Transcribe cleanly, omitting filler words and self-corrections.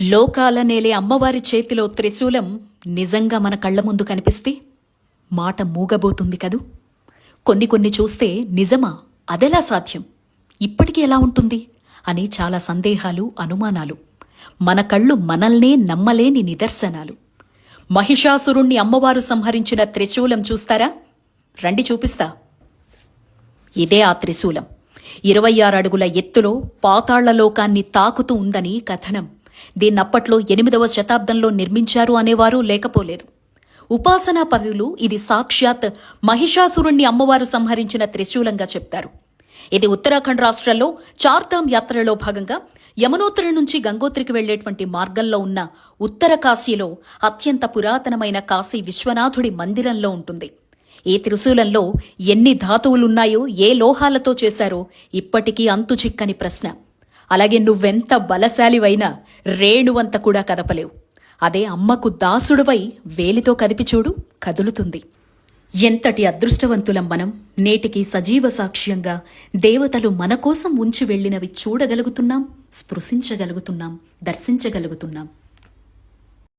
లోకాల నేలే అమ్మవారి చేతిలో త్రిశూలం నిజంగా మన కళ్ల ముందు కనిపిస్తే మాట మూగబోతుంది కదూ. కొన్ని చూస్తే నిజమా, అదెలా సాధ్యం, ఇప్పటికీ ఎలా ఉంటుంది అని చాలా సందేహాలు, అనుమానాలు. మన కళ్ళు మనల్నే నమ్మలేని నిదర్శనాలు. మహిషాసురుణ్ణి అమ్మవారు సంహరించిన త్రిశూలం చూస్తారా? రండి చూపిస్తా. ఇదే ఆ త్రిశూలం. 26 అడుగుల ఎత్తులో పాతాళ్లలోకాన్ని తాకుతూ ఉందని కథనం. దీన్నప్పట్లో 8వ శతాబ్దంలో నిర్మించారు అనేవారు లేకపోలేదు. ఉపాసనా పదులు ఇది సాక్షాత్ మహిషాసురుణ్ణి అమ్మవారు సంహరించిన త్రిశూలంగా చెప్తారు. ఇది ఉత్తరాఖండ్ రాష్ట్రంలో చార్ధామ్ యాత్రలో భాగంగా యమునోత్రి నుంచి గంగోత్రికి వెళ్లేటువంటి మార్గంలో ఉన్న ఉత్తర కాశీలో అత్యంత పురాతనమైన కాశీ విశ్వనాథుడి మందిరంలో ఉంటుంది. ఈ త్రిశూలంలో ఎన్ని ధాతువులున్నాయో, ఏ లోహాలతో చేశారో ఇప్పటికీ అంతుచిక్కని ప్రశ్న. అలాగే నువ్వెంత బలశాలివైనా రేణువంత కూడా కదపలేవు. అదే అమ్మకు దాసుడువై వేలితో కదిపి చూడు, కదులుతుంది. ఎంతటి అదృష్టవంతులం మనం. నేటికి సజీవ సాక్ష్యంగా దేవతలు మన కోసం ఉంచి వెళ్లినవి చూడగలుగుతున్నాం, స్పృశించగలుగుతున్నాం, దర్శించగలుగుతున్నాం.